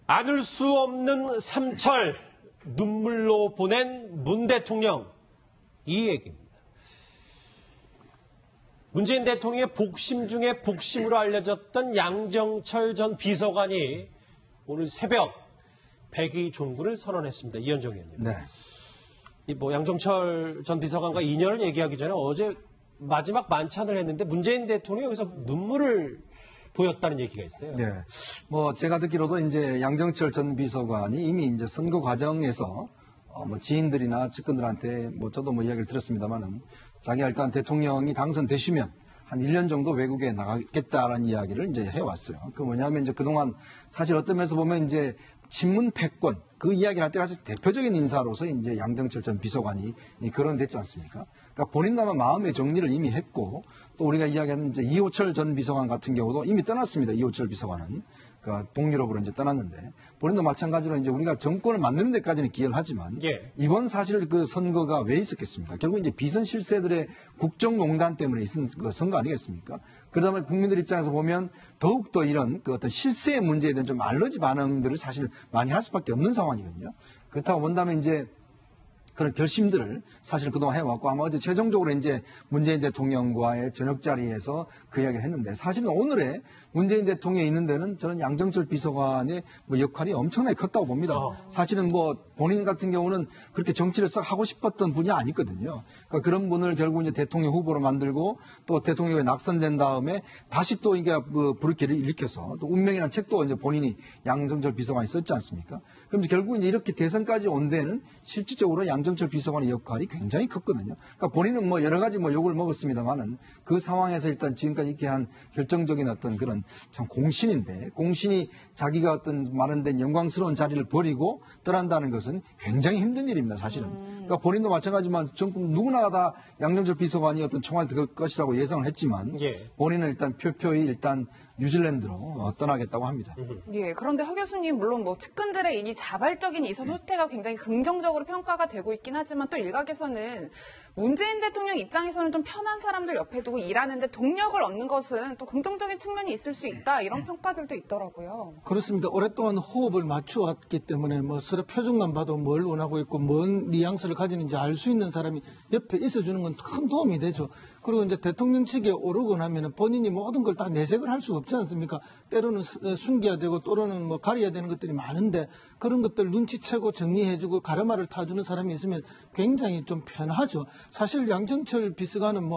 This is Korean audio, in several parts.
안을 수 없는 삼철, 눈물로 보낸 문 대통령, 이 얘기입니다. 문재인 대통령의 복심 중에 복심으로 알려졌던 양정철 전 비서관이 오늘 새벽 백의 종군을 선언했습니다. 이현정 의원님. 네. 양정철 전 비서관과 인연을 얘기하기 전에 어제 마지막 만찬을 했는데 문재인 대통령이 여기서 눈물을 보였다는 얘기가 있어요. 네. 제가 듣기로도 이제 양정철 전 비서관이 이미 이제 선거 과정에서 지인들이나 측근들한테 저도 이야기를 들었습니다만은 자기가 일단 대통령이 당선되시면 한 1년 정도 외국에 나가겠다라는 이야기를 이제 해왔어요. 그 뭐냐면 이제 그동안 사실 어떤 면에서 보면 이제 친문 패권 그 이야기를 할 때 사실 대표적인 인사로서 이제 양정철 전 비서관이 거론됐지 않습니까? 그러니까 본인나마 마음의 정리를 이미 했고 또 우리가 이야기하는 이제 이호철 전 비서관 같은 경우도 이미 떠났습니다. 이호철 비서관은. 그러니까 동유럽으로 이제 떠났는데 본인도 마찬가지로 이제 우리가 정권을 만드는 데까지는 기여를 하지만 이번 사실 그 선거가 왜 있었겠습니까? 결국 이제 비선 실세들의 국정농단 때문에 있은 그 선거 아니겠습니까? 그러다 보면 국민들 입장에서 보면 더욱더 이런 그 어떤 실세의 문제에 대한 좀 알러지 반응들을 사실 많이 할 수밖에 없는 상황이거든요. 그렇다고 본다면 이제 그런 결심들을 사실 그동안 해왔고 아마 어제 최종적으로 이제 문재인 대통령과의 저녁 자리에서 그 이야기를 했는데 사실은 오늘의 문재인 대통령이 있는 데는 저는 양정철 비서관의 역할이 엄청나게 컸다고 봅니다. 사실은 본인 같은 경우는 그렇게 정치를 썩 하고 싶었던 분이 아니거든요. 그러니까 그런 분을 결국 이제 대통령 후보로 만들고 또 대통령에 낙선된 다음에 다시 또 이게 불길을 일으켜서 또 운명이라는 책도 이제 본인이 양정철 비서관이 썼지 않습니까? 그럼 이제 결국 이제 이렇게 대선까지 온 데는 실질적으로 양정철 비서관의 역할이 굉장히 컸거든요. 그러니까 본인은 여러 가지 욕을 먹었습니다만은 그 상황에서 일단 지금까지 이렇게 한 결정적인 어떤 그런 참 공신인데 공신이 자기가 어떤 마련된 영광스러운 자리를 버리고 떠난다는 것은 굉장히 힘든 일입니다, 사실은. 그러니까 본인도 마찬가지지만 누구나 다 양정철 비서관이 어떤 청와대 들 것이라고 예상을 했지만 본인은 일단 표표히 일단 뉴질랜드로 떠나겠다고 합니다. 예, 그런데 허 교수님 물론 측근들의 이 자발적인 이선 후퇴가 굉장히 긍정적으로 평가가 되고 있긴 하지만 또 일각에서는 문재인 대통령 입장에서는 좀 편한 사람들 옆에 두고 일하는데 동력을 얻는 것은 또 긍정적인 측면이 있을 수 있다 이런 평가들도 있더라고요. 그렇습니다. 오랫동안 호흡을 맞추었기 때문에 서로 표정만 봐도 뭘 원하고 있고 뭔 뉘앙스를 가지는지 알 수 있는 사람이 옆에 있어주는 건 큰 도움이 되죠. 그리고 이제 대통령 측에 오르고 나면은 본인이 모든 걸 다 내색을 할 수 없지 않습니까? 때로는 숨겨야 되고 또는 가려야 되는 것들이 많은데 그런 것들 눈치채고 정리해주고 가르마를 타주는 사람이 있으면 굉장히 좀 편하죠. 사실 양정철 비서관은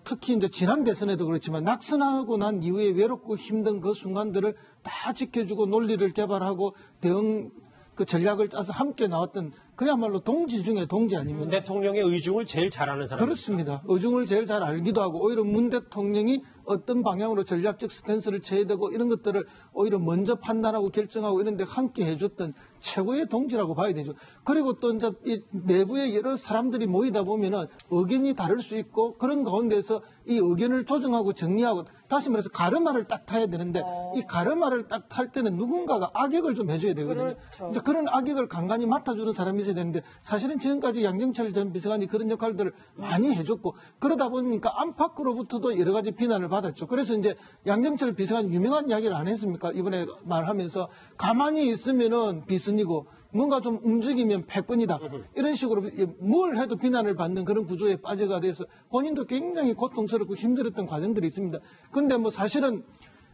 특히 이제 지난 대선에도 그렇지만 낙선하고 난 이후에 외롭고 힘든 그 순간들을 다 지켜주고 논리를 개발하고 대응 그 전략을 짜서 함께 나왔던 그야말로 동지 중에 동지 아닙니까? 문 대통령의 의중을 제일 잘 아는 사람. 그렇습니다. 의중을 제일 잘 알기도 하고 오히려 문 대통령이 어떤 방향으로 전략적 스탠스를 쳐야 되고 이런 것들을 오히려 먼저 판단하고 결정하고 이런 데 함께 해줬던 최고의 동지라고 봐야 되죠. 그리고 또 이제 이 내부에 여러 사람들이 모이다 보면은 의견이 다를 수 있고 그런 가운데서 이 의견을 조정하고 정리하고 다시 말해서 가르마를 딱 타야 되는데 이 가르마를 딱 탈 때는 누군가가 악역을 좀 해줘야 되거든요. 그렇죠. 이제 그런 악역을 간간히 맡아주는 사람이 있어야 되는데 사실은 지금까지 양정철 전 비서관이 그런 역할들을 많이 해줬고 그러다 보니까 안팎으로부터도 여러 가지 비난을 받았죠. 그래서 이제 양정철 비서관이 유명한 이야기를 안 했습니까? 이번에 말하면서 가만히 있으면은 비선이고 뭔가 좀 움직이면 패권이다. 이런 식으로 뭘 해도 비난을 받는 그런 구조에 빠져가 돼서 본인도 굉장히 고통스럽고 힘들었던 과정들이 있습니다. 근데 사실은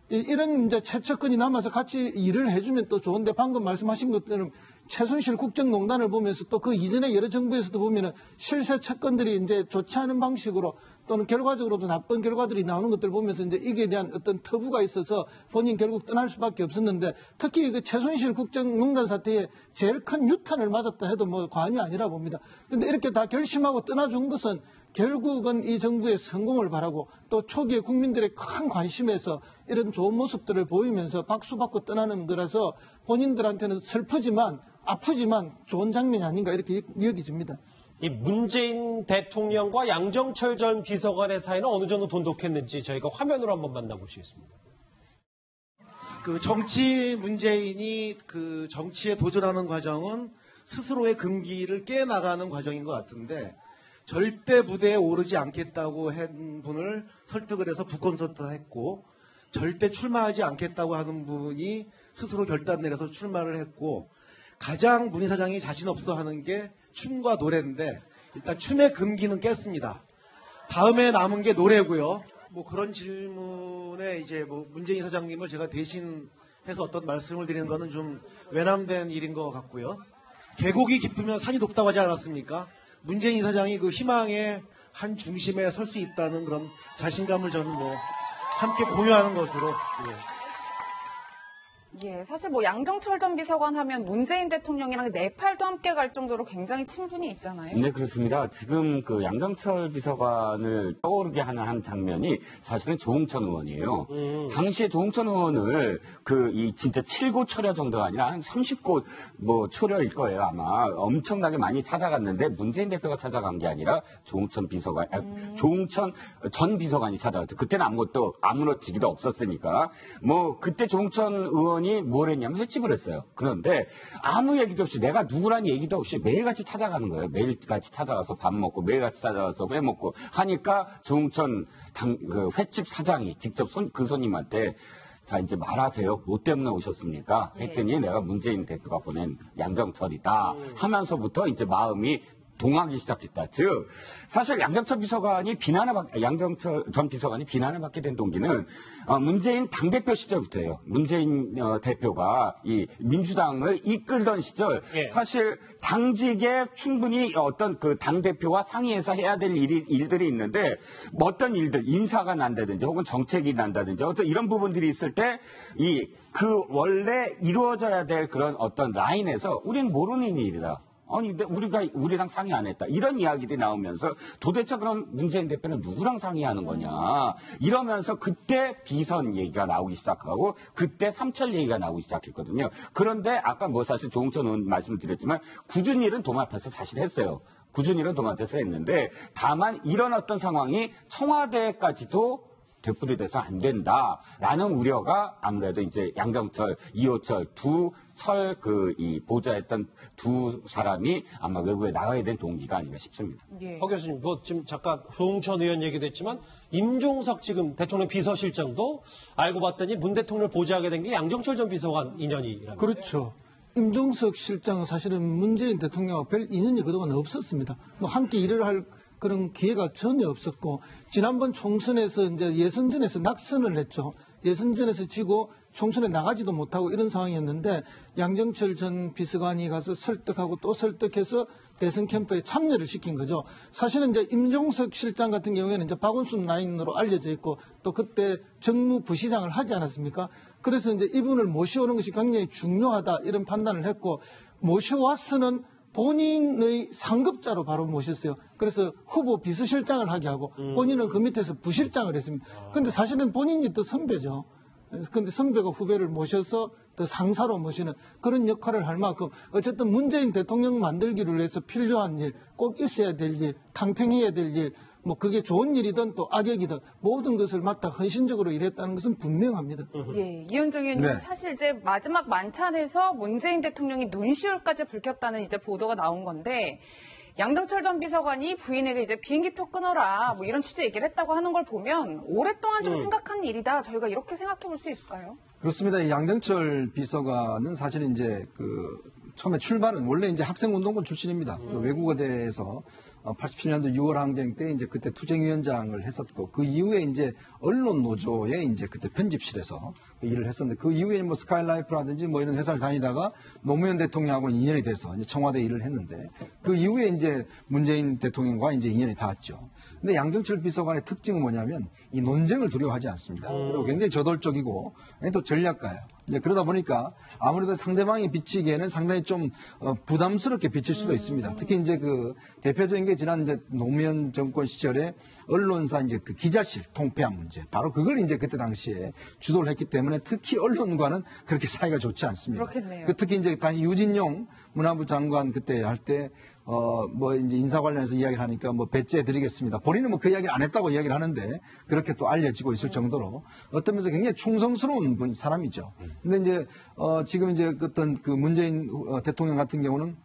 이런 이제 최측근이 남아서 같이 일을 해주면 또 좋은데 방금 말씀하신 것들은 최순실 국정농단을 보면서 또 그 이전에 여러 정부에서도 보면은 실세 측근들이 이제 좋지 않은 방식으로 또는 결과적으로도 나쁜 결과들이 나오는 것들을 보면서 이제 이게 대한 어떤 터부가 있어서 본인 결국 떠날 수밖에 없었는데 특히 그 최순실 국정농단 사태에 제일 큰 유탄을 맞았다 해도 과언이 아니라 봅니다. 그런데 이렇게 다 결심하고 떠나준 것은 결국은 이 정부의 성공을 바라고 또 초기에 국민들의 큰 관심에서 이런 좋은 모습들을 보이면서 박수받고 떠나는 거라서 본인들한테는 슬프지만 아프지만 좋은 장면이 아닌가 이렇게 여겨집니다. 이 문재인 대통령과 양정철 전 비서관의 사이는 어느 정도 돈독했는지 저희가 화면으로 한번 만나보시겠습니다. 정치 문재인이 정치에 도전하는 과정은 스스로의 금기를 깨나가는 과정인 것 같은데 절대 무대에 오르지 않겠다고 한 분을 설득을 해서 북콘서트를 했고 절대 출마하지 않겠다고 하는 분이 스스로 결단 내려서 출마를 했고, 가장 문희 사장이 자신 없어 하는 게 춤과 노래인데, 일단 춤의 금기는 깼습니다. 다음에 남은 게 노래고요. 뭐 그런 질문에 이제 뭐 문재인 사장님을 제가 대신해서 어떤 말씀을 드리는 거는 좀 외람된 일인 것 같고요. 계곡이 깊으면 산이 높다고 하지 않았습니까? 문재인 사장이 그 희망의 한 중심에 설 수 있다는 그런 자신감을 저는 뭐 함께 공유하는 것으로. 예, 사실 뭐 양정철 전 비서관 하면 문재인 대통령이랑 네팔도 함께 갈 정도로 굉장히 친분이 있잖아요. 네, 그렇습니다. 지금 그 양정철 비서관을 떠오르게 하는 한 장면이 사실은 조응천 의원이에요. 당시에 조응천 의원을 이 진짜 7고 초려 정도가 아니라 한 30고 뭐 초려일 거예요, 아마. 엄청나게 많이 찾아갔는데 문재인 대표가 찾아간 게 아니라 조응천 전 비서관이 찾아갔죠. 그때는 아무것도 아무렇지기도 없었으니까. 뭐 그때 조응천 의원이 뭘 했냐면 횟집을 했어요. 그런데 아무 얘기도 없이 내가 누구라는 얘기도 없이 매일같이 찾아가는 거예요. 매일같이 찾아가서 밥 먹고 매일같이 찾아가서 회 먹고 하니까 조응천 그 횟집 사장이 직접 그 손님한테 자 이제 말하세요. 뭐 때문에 오셨습니까? 했더니 내가 문재인 대표가 보낸 양정철이다 하면서부터 이제 마음이 동하기 시작했다. 즉 사실 양정철 전 비서관이 비난을 받게 된 동기는 문재인 당대표 시절부터예요. 문재인 대표가 이 민주당을 이끌던 시절 사실 당직에 충분히 어떤 그 당대표와 상의해서 해야 될 일들이 있는데 어떤 일들 인사가 난다든지 혹은 정책이 난다든지 어떤 이런 부분들이 있을 때 그 원래 이루어져야 될 그런 어떤 라인에서 우리는 모르는 일이다. 아니, 근데 우리랑 상의 안 했다. 이런 이야기들이 나오면서 도대체 그럼 문재인 대표는 누구랑 상의하는 거냐. 이러면서 그때 비선 얘기가 나오기 시작하고 그때 삼철 얘기가 나오기 시작했거든요. 그런데 아까 뭐 사실 조응천 의원 말씀드렸지만 굳은 일은 도맡아서 사실 했어요. 굳은 일은 도맡아서 했는데 다만 이런 어떤 상황이 청와대까지도 되풀이돼서 안 된다라는 우려가 아무래도 이제 양정철, 이호철 보좌했던 두 사람이 아마 외부에 나가야 된 동기가 아닌가 싶습니다. 예. 허 교수님, 뭐 지금 잠깐 조응천 의원 얘기도 했지만 임종석 지금 대통령 비서실장도 알고 봤더니 문 대통령을 보좌하게 된 게 양정철 전 비서관 인연이라는 그렇죠. 임종석 실장은 사실은 문재인 대통령과 별 인연이 그동안 없었습니다. 뭐 함께 일을 할 그런 기회가 전혀 없었고, 지난번 총선에서 이제 예선전에서 낙선을 했죠. 예선전에서 지고 총선에 나가지도 못하고 이런 상황이었는데, 양정철 전 비서관이 가서 설득하고 또 설득해서 대선 캠프에 참여를 시킨 거죠. 사실은 이제 임종석 실장 같은 경우에는 이제 박원순 라인으로 알려져 있고, 또 그때 정무부시장을 하지 않았습니까? 그래서 이제 이분을 모셔오는 것이 굉장히 중요하다 이런 판단을 했고, 모셔와서는 본인의 상급자로 바로 모셨어요. 그래서 후보 비서실장을 하게 하고 본인은 그 밑에서 부실장을 했습니다. 그런데 사실은 본인이 더 선배죠. 그런데 선배가 후배를 모셔서 더 상사로 모시는 그런 역할을 할 만큼 어쨌든 문재인 대통령 만들기를 위해서 필요한 일, 꼭 있어야 될 일, 탕평해야 될 일, 뭐 그게 좋은 일이든 또 악역이든 모든 것을 맡아 헌신적으로 일했다는 것은 분명합니다. 예, 이현정 의원님 네. 사실 이제 마지막 만찬에서 문재인 대통령이 눈시울까지 붉혔다는 이제 보도가 나온 건데, 양정철 전 비서관이 부인에게 이제 비행기표 끊어라 뭐 이런 취지 얘기를 했다고 하는 걸 보면 오랫동안 좀 생각한 일이다, 저희가 이렇게 생각해 볼 수 있을까요? 그렇습니다. 이 양정철 비서관은 사실 이제 처음에 출발은 원래 이제 학생운동권 출신입니다. 외국어대에서 87년도 6월 항쟁 때 이제 그때 투쟁위원장을 했었고, 그 이후에 이제 언론 노조에 이제 그때 편집실에서 일을 했었는데, 그 이후에 뭐 스카이라이프라든지 뭐 이런 회사를 다니다가 노무현 대통령하고 인연이 돼서 이제 청와대 일을 했는데, 그 이후에 이제 문재인 대통령과 이제 인연이 닿았죠. 근데 양정철 비서관의 특징은 뭐냐면 이 논쟁을 두려워하지 않습니다. 그리고 굉장히 저돌적이고 또 전략가예요. 이제 그러다 보니까 아무래도 상대방이 비치기에는 상당히 좀 부담스럽게 비칠 수도 있습니다. 특히 이제 그 대표적인 게 지난 이제 노무현 정권 시절에 언론사 이제 그 기자실 통폐합 문제, 바로 그걸 이제 그때 당시에 주도를 했기 때문에 특히 언론과는 그렇게 사이가 좋지 않습니다. 그렇겠네요. 특히 이제 다시 유진용 문화부 장관 그때 할 때 뭐 이제 인사 관련해서 이야기를 하니까 뭐 배째 드리겠습니다. 본인은 뭐 그 이야기를 안 했다고 이야기를 하는데 그렇게 또 알려지고 있을 정도로 어떤 면에서 굉장히 충성스러운 사람이죠. 근데 이제 지금 이제 어떤 그 문재인 대통령 같은 경우는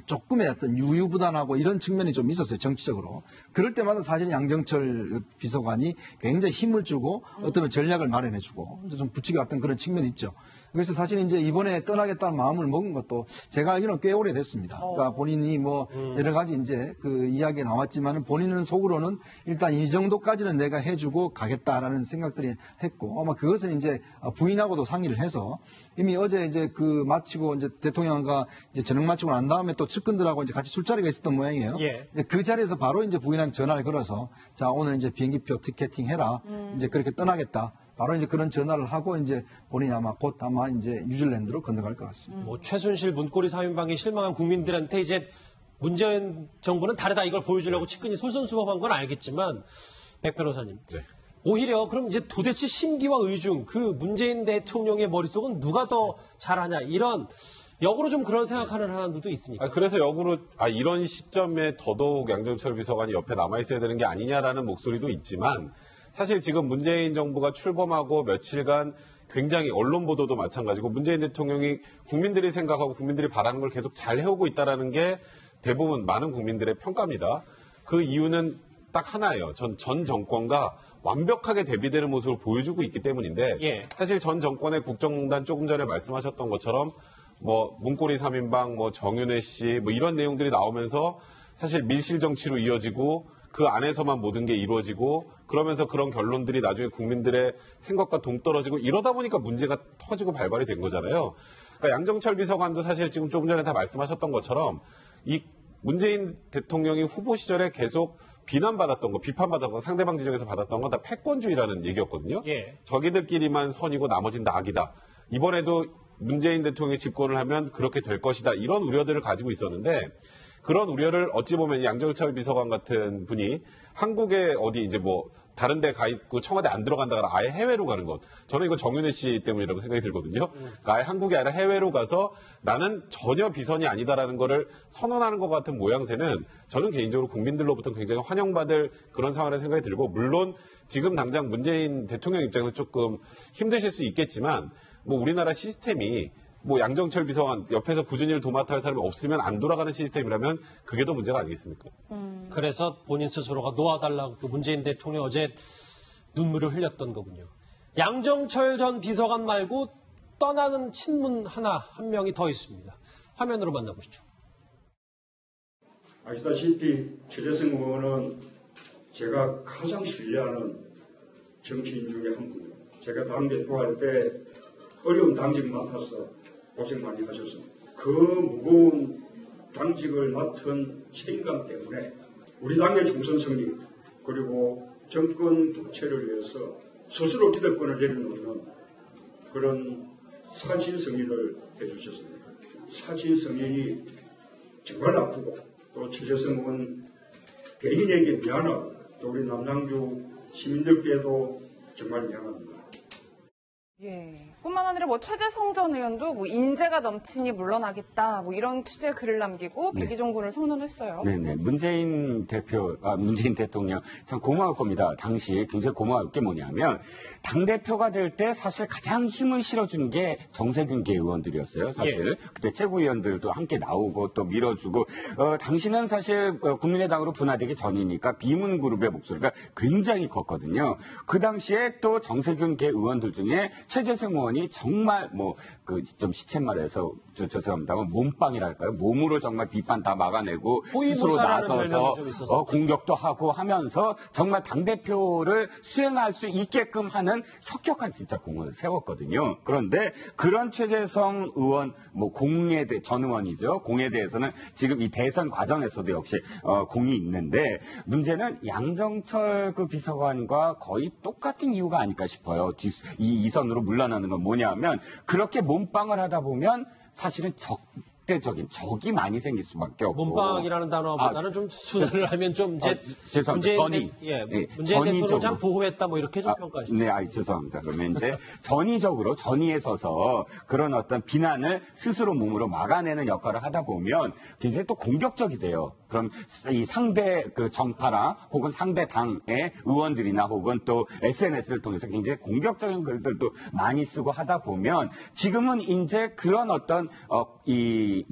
조금의 어떤 유유부단하고 이런 측면이 좀 있었어요, 정치적으로. 그럴 때마다 사실 양정철 비서관이 굉장히 힘을 주고 어떤 전략을 마련해주고 좀 부추겨왔던 그런 측면이 있죠. 그래서 사실 이제 이번에 떠나겠다는 마음을 먹은 것도 제가 알기로는 꽤 오래됐습니다. 그러니까 본인이 뭐 여러 가지 이제 그 이야기가 나왔지만 본인은 속으로는 일단 이 정도까지는 내가 해주고 가겠다라는 생각들이 했고 아마 그것은 이제 부인하고도 상의를 해서 이미 어제 이제 그 마치고 이제 대통령과 이제 저녁 마치고 난 다음에 또 측근들하고 이제 같이 술자리가 있었던 모양이에요. 예. 그 자리에서 바로 이제 부인한테 전화를 걸어서 자 오늘 이제 비행기표 티켓팅 해라. 이제 그렇게 떠나겠다. 바로 이제 그런 전화를 하고 이제 본인이 아마 곧 아마 이제 뉴질랜드로 건너갈 것 같습니다. 뭐 최순실 문고리 3인방에 실망한 국민들한테 이제 문재인 정부는 다르다 이걸 보여주려고 측근이 솔선수범한 건 알겠지만 백 변호사님. 네. 오히려 그럼 이제 도대체 심기와 의중 그 문재인 대통령의 머릿속은 누가 더 잘하냐 이런 역으로 좀 그런 생각하는 사람들도 있으니까. 그래서 역으로 이런 시점에 더더욱 양정철 비서관이 옆에 남아있어야 되는 게 아니냐라는 목소리도 있지만 사실 지금 문재인 정부가 출범하고 며칠간 굉장히 언론 보도도 마찬가지고 문재인 대통령이 국민들이 생각하고 국민들이 바라는 걸 계속 잘 해오고 있다는 게 대부분 많은 국민들의 평가입니다. 그 이유는 딱 하나예요. 전 정권과 완벽하게 대비되는 모습을 보여주고 있기 때문인데 예. 사실 전 정권의 국정농단 조금 전에 말씀하셨던 것처럼 뭐 문고리 3인방, 뭐 정윤회 씨 뭐 이런 내용들이 나오면서 사실 밀실 정치로 이어지고 그 안에서만 모든 게 이루어지고 그러면서 그런 결론들이 나중에 국민들의 생각과 동떨어지고 이러다 보니까 문제가 터지고 발발이 된 거잖아요. 그러니까 양정철 비서관도 사실 지금 조금 전에 다 말씀하셨던 것처럼 이 문재인 대통령이 후보 시절에 계속 비난받았던 거, 비판받았던 거, 상대방 지정에서 받았던 건 다 패권주의라는 얘기였거든요. 예. 자기들끼리만 선이고 나머진 다 악이다. 이번에도 문재인 대통령이 집권을 하면 그렇게 될 것이다. 이런 우려들을 가지고 있었는데 그런 우려를 어찌 보면 양정철 비서관 같은 분이 한국에 어디 이제 뭐 다른 데 가 있고 청와대 안 들어간다거나 아예 해외로 가는 것. 저는 이거 정윤회 씨 때문이라고 생각이 들거든요. 그러니까 아예 한국이 아니라 해외로 가서 나는 전혀 비선이 아니다라는 거를 선언하는 것 같은 모양새는 저는 개인적으로 국민들로부터 굉장히 환영받을 그런 상황이라는 생각이 들고 물론 지금 당장 문재인 대통령 입장에서 조금 힘드실 수 있겠지만 뭐 우리나라 시스템이 뭐 양정철 비서관 옆에서 꾸준히 도맡아 할 사람이 없으면 안 돌아가는 시스템이라면 그게 더 문제가 아니겠습니까? 그래서 본인 스스로가 놓아달라고 그 문재인 대통령 어제 눈물을 흘렸던 거군요. 양정철 전 비서관 말고 떠나는 친문 한 명이 더 있습니다. 화면으로 만나보시죠. 아시다시피 최재성 의원은 제가 가장 신뢰하는 정치인 중에 한 분이에요. 제가 당대표 할 때 어려운 당직 맡아서 고생 많이 하셨습니다. 그 무거운 당직을 맡은 책임감 때문에 우리 당의 총선 승리 그리고 정권 교체를 위해서 스스로 기득권을 내려놓는 그런 사진 승인을 해주셨습니다. 사진 승인이 정말 아프고 또 최재성 의원 개인에게 미안하고 또 우리 남양주 시민들께도 정말 미안합니다. 예. 뿐만 아니라 뭐 최재성 전 의원도 뭐 인재가 넘치니 물러나겠다 뭐 이런 취지의 글을 남기고 백의종군을 선언했어요. 네네. 문재인 대통령 참 고마울 겁니다. 당시 굉장히 고마울 게 뭐냐면 당대표가 될 때 사실 가장 힘을 실어준 게 정세균계 의원들이었어요. 사실. 그때 최고위원들도 함께 나오고 또 밀어주고 당시는 사실 국민의당으로 분화되기 전이니까 비문그룹의 목소리가 굉장히 컸거든요. 그 당시에 또 정세균계 의원들 중에 최재성 의원이 정말 좀 시쳇말해서 죄송합니다만 몸빵이랄까요? 몸으로 정말 비판 다 막아내고 스스로 나서서 공격도 하고 하면서 정말 당대표를 수행할 수 있게끔 하는 혁혁한 진짜 공을 세웠거든요. 그런데 그런 최재성 의원 전 의원이죠. 공에 대해서는 지금 이 대선 과정에서도 역시 공이 있는데 문제는 양정철 그 비서관과 거의 똑같은 이유가 아닐까 싶어요. 이 선으로 물러나는 건 뭐냐면 그렇게 몸빵을 하다 보면 사실은 적대적인 적이 많이 생길 수밖에 없고. 몸빵이라는 단어보다는 좀 수술을 하면 좀 이제 죄송합니다. 문재인 대통령을 참 보호했다 뭐 이렇게 좀 평가하시죠. 네, 죄송합니다. 그러면 이제 전위적으로 전위에 서서 그런 어떤 비난을 스스로 몸으로 막아내는 역할을 하다 보면 굉장히 또 공격적이 돼요. 그럼 이 상대 그 정파나 혹은 상대 당의 의원들이나 혹은 또 SNS를 통해서 굉장히 공격적인 글들도 많이 쓰고 하다 보면 지금은 이제 그런 어떤 이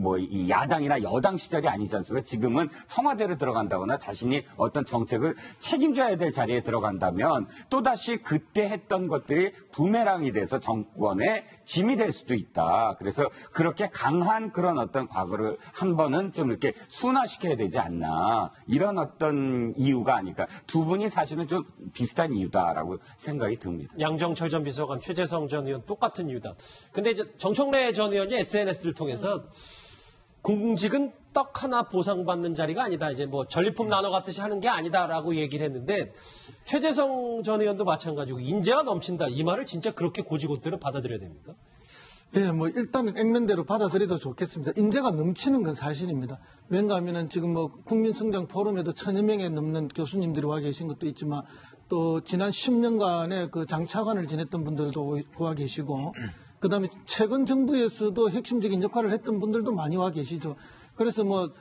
야당이나 여당 시절이 아니지 않습니까? 지금은 청와대로 들어간다거나 자신이 어떤 정책을 책임져야 될 자리에 들어간다면 또다시 그때 했던 것들이 부메랑이 돼서 정권의 짐이 될 수도 있다. 그래서 그렇게 강한 그런 어떤 과거를 한 번은 좀 이렇게 순화시켜야 되지 않나. 이런 어떤 이유가 아닐까. 두 분이 사실은 좀 비슷한 이유다라고 생각이 듭니다. 양정철 전 비서관, 최재성 전 의원 똑같은 이유다. 근데 이제 정청래 전 의원이 SNS를 통해서 공직은 떡 하나 보상받는 자리가 아니다. 이제 뭐 전리품 나눠 갖듯이 하는 게 아니다라고 얘기를 했는데 최재성 전 의원도 마찬가지고 인재가 넘친다. 이 말을 진짜 그렇게 고지고대로 받아들여야 됩니까? 예, 뭐 일단은 액면대로 받아들여도 좋겠습니다. 인재가 넘치는 건 사실입니다. 왜냐하면은 지금 뭐 국민성장 포럼에도 1000여 명에 넘는 교수님들이 와 계신 것도 있지만 또 지난 10년간의 그 장차관을 지냈던 분들도 와 계시고 그다음에 최근 정부에서도 핵심적인 역할을 했던 분들도 많이 와 계시죠. 그래서 뭐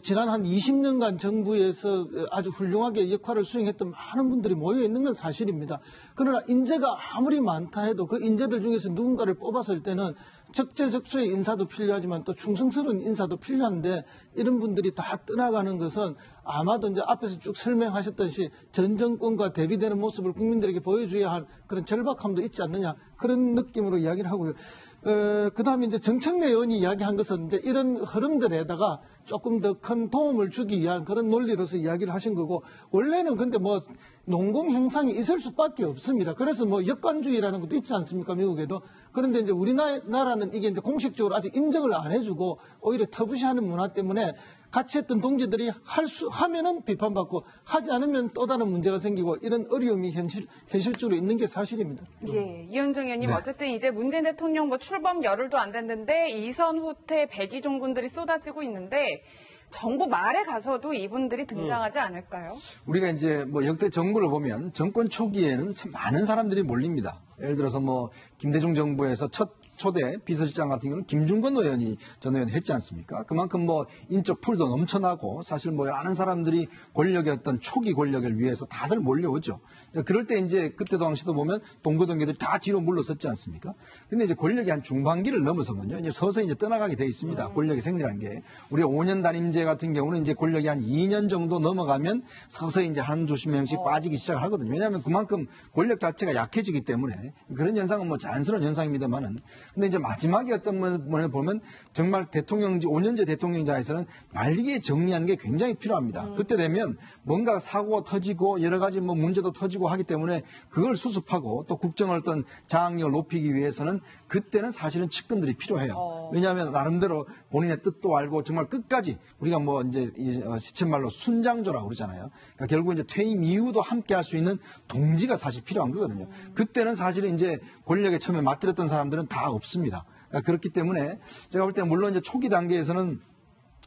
지난 한 20년간 정부에서 아주 훌륭하게 역할을 수행했던 많은 분들이 모여 있는 건 사실입니다. 그러나 인재가 아무리 많다 해도 그 인재들 중에서 누군가를 뽑았을 때는 적재적소의 인사도 필요하지만 또 충성스러운 인사도 필요한데 이런 분들이 다 떠나가는 것은 아마도 이제 앞에서 쭉 설명하셨듯이 전 정권과 대비되는 모습을 국민들에게 보여줘야 할 그런 절박함도 있지 않느냐 그런 느낌으로 이야기를 하고요. 그 다음에 이제 정청래 의원이 이야기한 것은 이제 이런 흐름들에다가 조금 더 큰 도움을 주기 위한 그런 논리로서 이야기를 하신 거고 원래는 근데 뭐 농공 형상이 있을 수밖에 없습니다. 그래서 뭐 역관주의라는 것도 있지 않습니까? 미국에도. 그런데 이제 우리나라는 이게 이제 공식적으로 아직 인정을 안 해주고 오히려 터부시하는 문화 때문에 같이 했던 동지들이 하면은 비판받고 하지 않으면 또 다른 문제가 생기고 이런 어려움이 현실적으로 있는 게 사실입니다. 예, 이현정 의원님 어쨌든 이제 문재인 대통령 뭐 출범 열흘도 안 됐는데 이선 후퇴 백의종 군들이 쏟아지고 있는데 정부 말에 가서도 이분들이 등장하지 않을까요? 우리가 이제 뭐 역대 정부를 보면 정권 초기에는 참 많은 사람들이 몰립니다. 예를 들어서 뭐 김대중 정부에서 첫 초대 비서실장 같은 경우는 김중건 의원이 전 의원이 했지 않습니까? 그만큼 뭐 인적 풀도 넘쳐나고 사실 뭐 아는 사람들이 권력의 어떤 초기 권력을 위해서 다들 몰려오죠. 그럴 때 이제 그때 당시도 보면 동고동기들이 다 뒤로 물러섰지 않습니까? 근데 이제 권력이 한 중반기를 넘어서면요. 이제 서서히 이제 떠나가게 돼 있습니다. 권력의 생리란 게. 우리가 5년 단임제 같은 경우는 이제 권력이 한 2년 정도 넘어가면 서서히 이제 한두십 명씩 빠지기 시작을 하거든요. 왜냐하면 그만큼 권력 자체가 약해지기 때문에 그런 현상은 뭐 자연스러운 현상입니다만은 근데 이제 마지막에 어떤 면을 보면 정말 대통령제, 5년제 대통령자에서는 말기에 정리하는 게 굉장히 필요합니다. 그때 되면 뭔가 사고가 터지고 여러 가지 뭐 문제도 터지고 하기 때문에 그걸 수습하고 또 국정을 어떤 장악력을 높이기 위해서는 그때는 사실은 측근들이 필요해요. 왜냐하면 나름대로 본인의 뜻도 알고 정말 끝까지 우리가 뭐 이제 시쳇말로 순장조라고 그러잖아요. 그러니까 결국 이제 퇴임 이후도 함께 할 수 있는 동지가 사실 필요한 거거든요. 그때는 사실은 이제 권력에 처음에 맞들었던 사람들은 다 없습니다. 그러니까 그렇기 때문에 제가 볼 때는 물론 이제 초기 단계에서는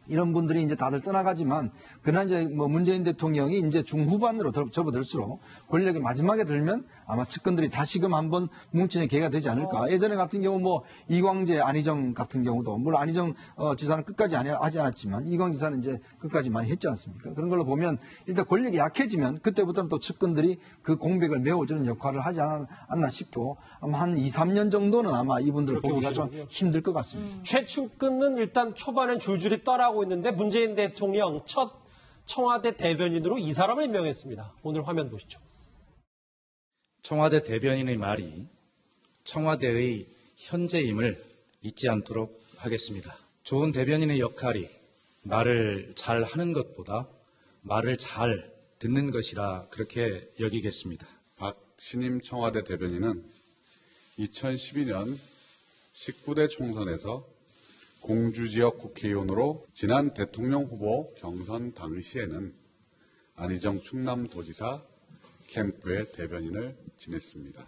이런 분들이 이제 다들 떠나가지만, 그러나 이제 뭐 문재인 대통령이 이제 중후반으로 접어들수록 권력이 마지막에 들면 아마 측근들이 다시금 한번 뭉치는 계기가 되지 않을까. 예전에 같은 경우 뭐 이광재, 안희정 같은 경우도, 물론 안희정 지사는 끝까지 하지 않았지만 이광재 지사는 이제 끝까지 많이 했지 않습니까? 그런 걸로 보면 일단 권력이 약해지면 그때부터는 또 측근들이 그 공백을 메워주는 역할을 하지 않나 싶고, 아마 한 2, 3년 정도는 아마 이분들을 보기가 좀 힘들 것 같습니다. 최측근은 일단 초반엔 줄줄이 떠나고 있는데 문재인 대통령 첫 청와대 대변인으로 이 사람을 임명했습니다. 오늘 화면 보시죠. 청와대 대변인의 말이 청와대의 현재임을 잊지 않도록 하겠습니다. 좋은 대변인의 역할이 말을 잘 하는 것보다 말을 잘 듣는 것이라 그렇게 여기겠습니다. 박신임 청와대 대변인은 2012년 19대 총선에서 공주지역 국회의원으로 지난 대통령 후보 경선 당시에는 안희정 충남도지사 캠프의 대변인을 지냈습니다.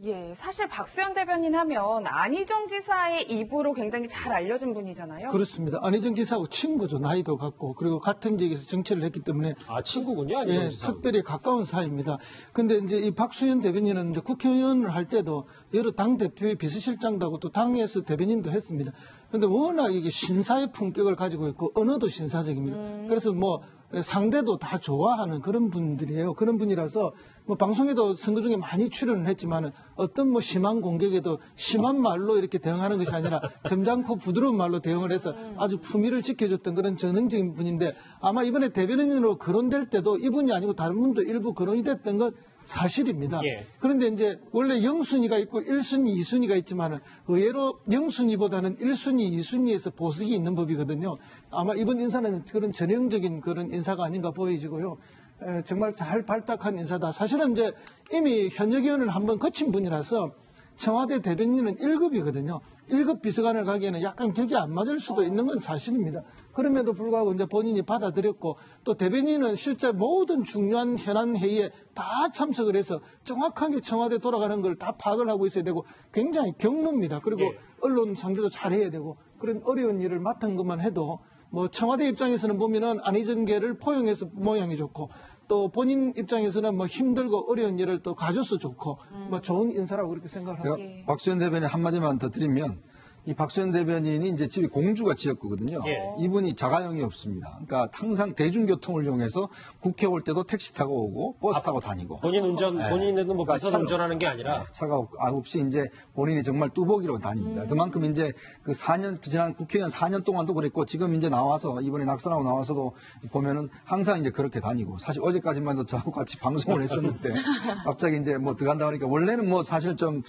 예, 사실 박수현 대변인 하면 안희정 지사의 입으로 굉장히 잘 알려진 분이잖아요. 그렇습니다. 안희정 지사하고 친구죠. 나이도 같고 그리고 같은 지역에서 정치를 했기 때문에 아, 친구군요, 안희정 예, 지사. 특별히 가까운 사이입니다. 근데 이제 이 박수현 대변인은 이제 국회의원을 할 때도 여러 당 대표의 비서실장도 하고 또 당에서 대변인도 했습니다. 근데 워낙 이게 신사의 품격을 가지고 있고 언어도 신사적입니다. 그래서 뭐 상대도 다 좋아하는 그런 분들이에요. 그런 분이라서 뭐 방송에도 선거 중에 많이 출연을 했지만 어떤 뭐 심한 공격에도 심한 말로 이렇게 대응하는 것이 아니라 점잖고 부드러운 말로 대응을 해서 아주 품위를 지켜줬던 그런 전형적인 분인데 아마 이번에 대변인으로 거론될 때도 이분이 아니고 다른 분도 일부 거론이 됐던 것 사실입니다. 예. 그런데 이제 원래 0순위가 있고 1순위, 2순위가 있지만 의외로 0순위보다는 1순위, 2순위에서 보석이 있는 법이거든요. 아마 이번 인사는 그런 전형적인 그런 인사가 아닌가 보여지고요. 정말 잘 발탁한 인사다. 사실은 이제 이미 현역 의원을 한번 거친 분이라서 청와대 대변인은 1급이거든요. 1급 비서관을 가기에는 약간 격이 안 맞을 수도 있는 건 사실입니다. 그럼에도 불구하고 이제 본인이 받아들였고 또 대변인은 실제 모든 중요한 현안 회의에 다 참석을 해서 정확하게 청와대 돌아가는 걸 다 파악을 하고 있어야 되고 굉장히 경무입니다. 그리고 예. 언론 상대도 잘해야 되고 그런 어려운 일을 맡은 것만 해도 뭐 청와대 입장에서는 보면은 안희정계를 포용해서 모양이 좋고 또 본인 입장에서는 뭐 힘들고 어려운 일을 또 가져서 좋고 뭐 좋은 인사라고 그렇게 생각을 제가 합니다. 박수현 대변인 한마디만 더 드리면 이 박수현 대변인이 이제 집이 공주가 지었거든요. 예. 이분이 자가용이 없습니다. 그러니까 항상 대중교통을 이용해서 국회 올 때도 택시 타고 오고 버스 타고 다니고. 본인은 뭐 비서 차가 운전하는 게 아니라 차가 없이 이제 본인이 정말 뚜벅이로 다닙니다. 그만큼 이제 그 4년, 지난 국회의원 4년 동안도 그랬고 지금 이제 나와서 이번에 낙선하고 나와서도 보면은 항상 이제 그렇게 다니고 사실 어제까지만 해도 저하고 같이 방송을 했었는데 갑자기 이제 뭐 들어간다 그러니까 원래는 뭐 사실 좀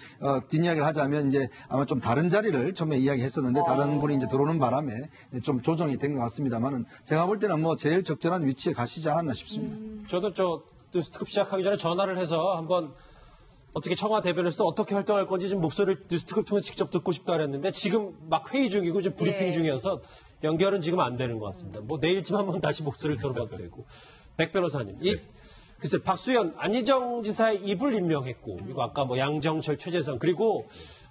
뒷이야기를 하자면 이제 아마 좀 다른 자리를 처음에 이야기했었는데 다른 분이 이제 들어오는 바람에 좀 조정이 된 것 같습니다만은 제가 볼 때는 뭐 제일 적절한 위치에 가시지 않았나 싶습니다. 저도 저 뉴스특급 시작하기 전에 전화를 해서 한번 어떻게 청와대 대변에서도 어떻게 활동할 건지 좀 목소리를 뉴스특급 통해서 직접 듣고 싶다 그랬는데 지금 막 회의 중이고 지금 브리핑 중이어서 연결은 지금 안 되는 것 같습니다. 뭐 내일쯤 한번 다시 목소리를 들어봐도 되고. 백 변호사님, 글쎄 박수현, 안희정 지사의 입을 임명했고 그리고 아까 뭐 양정철, 최재성 그리고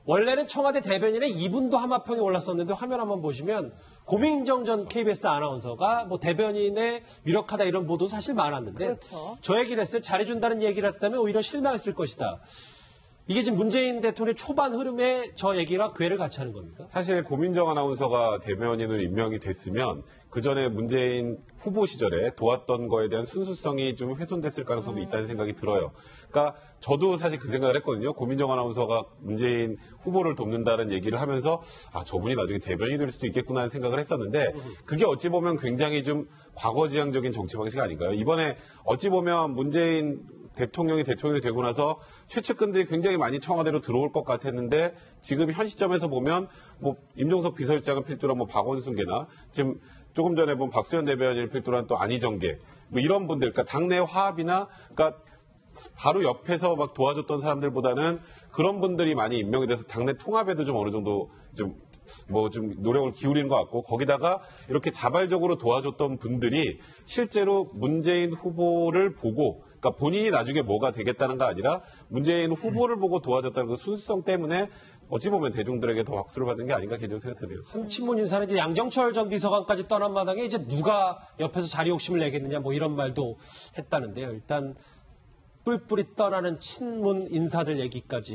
원래는 청와대 대변인의 이분도 하마평에 올랐었는데 화면 한번 보시면 고민정 전 KBS 아나운서가 뭐 대변인의 유력하다 이런 보도 사실 많았는데 그렇죠. 저 얘기를 했어요. 잘해준다는 얘기를 했다면 오히려 실망했을 것이다. 이게 지금 문재인 대통령의 초반 흐름에 저 얘기랑 궤를 같이 하는 겁니까? 사실 고민정 아나운서가 대변인으로 임명이 됐으면 그 전에 문재인 후보 시절에 도왔던 거에 대한 순수성이 좀 훼손됐을 가능성도 있다는 생각이 들어요. 그러니까 저도 사실 그 생각을 했거든요. 고민정 아나운서가 문재인 후보를 돕는다는 얘기를 하면서 아 저분이 나중에 대변인이 될 수도 있겠구나 하는 생각을 했었는데 그게 어찌 보면 굉장히 좀 과거지향적인 정치 방식 아닌가요? 이번에 어찌 보면 문재인 대통령이 되고 나서 최측근들이 굉장히 많이 청와대로 들어올 것 같았는데 지금 현 시점에서 보면 뭐 임종석 비서실장을 필두로 뭐 박원순계나 지금 조금 전에 본 박수현 대변인을 필두로 한 또 안희정계 뭐 이런 분들 그러니까 당내 화합이나 그러니까 바로 옆에서 막 도와줬던 사람들보다는 그런 분들이 많이 임명이 돼서 당내 통합에도 좀 어느 정도 좀 노력을 기울이는 것 같고 거기다가 이렇게 자발적으로 도와줬던 분들이 실제로 문재인 후보를 보고 그러니까 본인이 나중에 뭐가 되겠다는 거 아니라 문재인 후보를 보고 도와줬다는 그 순수성 때문에 어찌 보면 대중들에게 더 박수를 받은 게 아닌가 개인적으로 생각되네요. 한 친문 인사는 이제 양정철 전 비서관까지 떠난 마당에 이제 누가 옆에서 자리 욕심을 내겠느냐 뭐 이런 말도 했다는데요. 일단 뿔뿔이 떠나는 친문 인사들 얘기까지